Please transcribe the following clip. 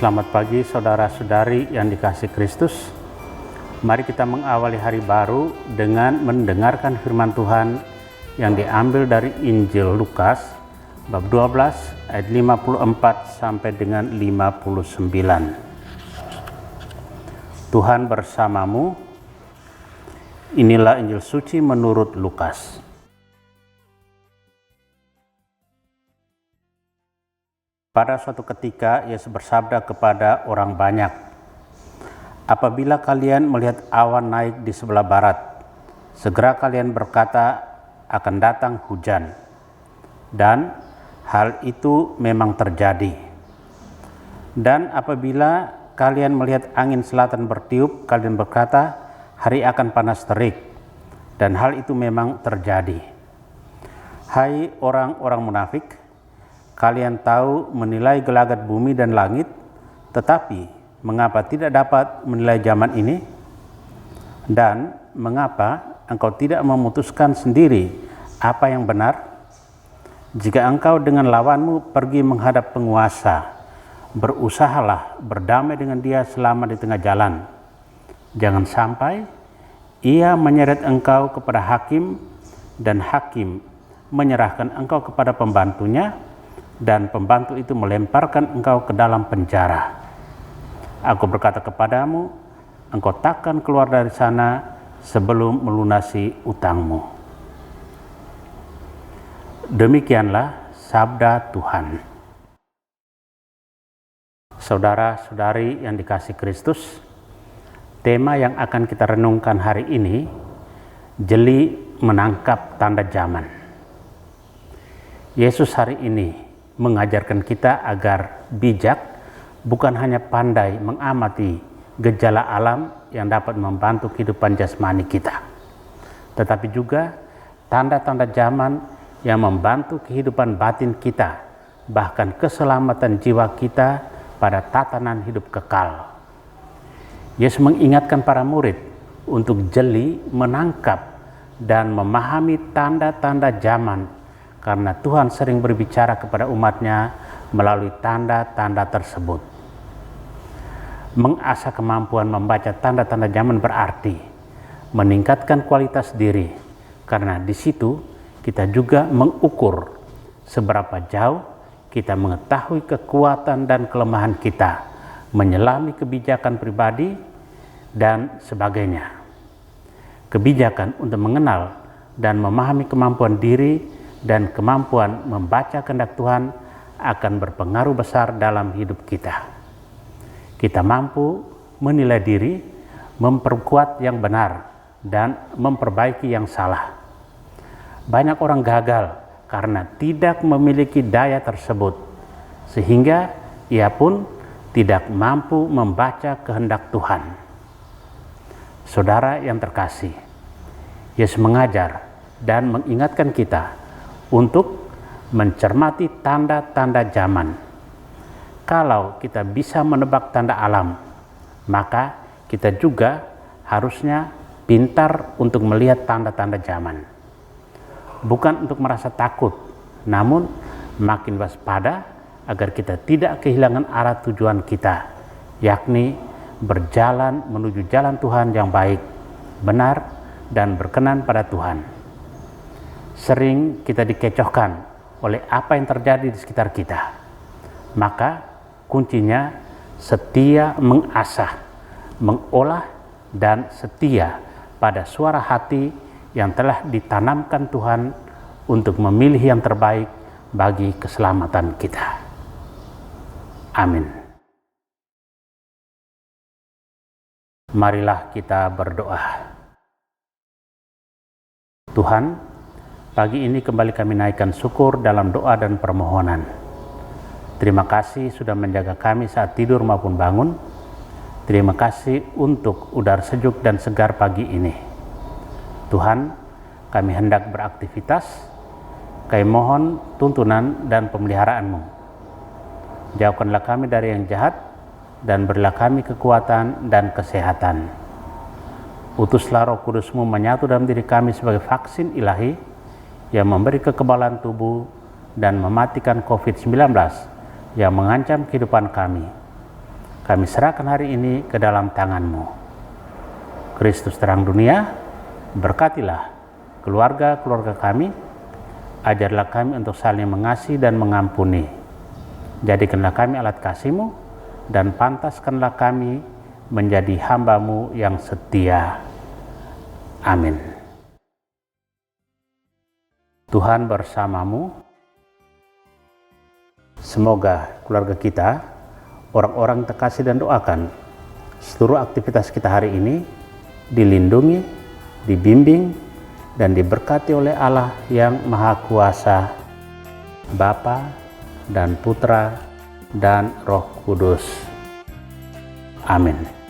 Selamat pagi saudara-saudari yang dikasihi Kristus. Mari kita mengawali hari baru dengan mendengarkan firman Tuhan yang diambil dari Injil Lukas bab 12 ayat 54 sampai dengan 59. Tuhan bersamamu. Inilah Injil suci menurut Lukas. Pada suatu ketika Yesus bersabda kepada orang banyak, "Apabila kalian melihat awan naik di sebelah barat, segera kalian berkata akan datang hujan." Dan hal itu memang terjadi. Dan apabila kalian melihat angin selatan bertiup, kalian berkata, "Hari akan panas terik." Dan hal itu memang terjadi. Hai orang-orang munafik, kalian tahu menilai gelagat bumi dan langit, tetapi mengapa tidak dapat menilai zaman ini? Dan mengapa engkau tidak memutuskan sendiri apa yang benar? Jika engkau dengan lawanmu pergi menghadap penguasa, berusahalah berdamai dengan dia selama di tengah jalan. Jangan sampai ia menyeret engkau kepada hakim, dan hakim menyerahkan engkau kepada pembantunya, dan pembantu itu melemparkan engkau ke dalam penjara. Aku berkata kepadamu, engkau takkan keluar dari sana sebelum melunasi utangmu. Demikianlah sabda Tuhan. Saudara-saudari yang dikasihi Kristus, tema yang akan kita renungkan hari ini, jeli menangkap tanda zaman. Yesus hari ini mengajarkan kita agar bijak, bukan hanya pandai mengamati gejala alam yang dapat membantu kehidupan jasmani kita, tetapi juga tanda-tanda zaman yang membantu kehidupan batin kita, bahkan keselamatan jiwa kita pada tatanan hidup kekal. Yesus mengingatkan para murid untuk jeli menangkap dan memahami tanda-tanda zaman, karena Tuhan sering berbicara kepada umatnya melalui tanda-tanda tersebut. Mengasah kemampuan membaca tanda-tanda zaman berarti meningkatkan kualitas diri, karena di situ kita juga mengukur seberapa jauh kita mengetahui kekuatan dan kelemahan kita, menyelami kebijakan pribadi, dan sebagainya. Kebijakan untuk mengenal dan memahami kemampuan diri dan kemampuan membaca kehendak Tuhan akan berpengaruh besar dalam hidup kita. Kita mampu menilai diri, memperkuat yang benar, dan memperbaiki yang salah. Banyak orang gagal karena tidak memiliki daya tersebut, sehingga ia pun tidak mampu membaca kehendak Tuhan. Saudara yang terkasih, Yesus mengajar dan mengingatkan kita untuk mencermati tanda-tanda zaman. Kalau kita bisa menebak tanda alam, maka kita juga harusnya pintar untuk melihat tanda-tanda zaman. Bukan untuk merasa takut, namun makin waspada agar kita tidak kehilangan arah tujuan kita, yakni berjalan menuju jalan Tuhan yang baik, benar, dan berkenan pada Tuhan. Sering kita dikecohkan oleh apa yang terjadi di sekitar kita. Maka kuncinya setia mengasah, mengolah, dan setia pada suara hati yang telah ditanamkan Tuhan untuk memilih yang terbaik bagi keselamatan kita. Amin. Marilah kita berdoa. Tuhan, pagi ini kembali kami naikkan syukur dalam doa dan permohonan. Terima kasih sudah menjaga kami saat tidur maupun bangun. Terima kasih untuk udara sejuk dan segar pagi ini. Tuhan, kami hendak beraktivitas. Kami mohon tuntunan dan pemeliharaan-Mu. Jauhkanlah kami dari yang jahat dan berilah kami kekuatan dan kesehatan. Utuslah Roh Kudus-Mu menyatu dalam diri kami sebagai vaksin ilahi yang memberi kekebalan tubuh dan mematikan COVID-19 yang mengancam kehidupan kami. kami serahkan hari ini ke dalam tangan-Mu. Kristus terang dunia, berkatilah keluarga-keluarga kami, ajarlah kami untuk saling mengasihi dan mengampuni. Jadikanlah kami alat kasih-Mu, dan pantaskanlah kami menjadi hamba-Mu yang setia. Amin. Tuhan bersamamu. Semoga keluarga kita, orang-orang terkasih dan doakan, seluruh aktivitas kita hari ini dilindungi, dibimbing, dan diberkati oleh Allah yang Maha Kuasa, Bapa dan Putra dan Roh Kudus. Amin.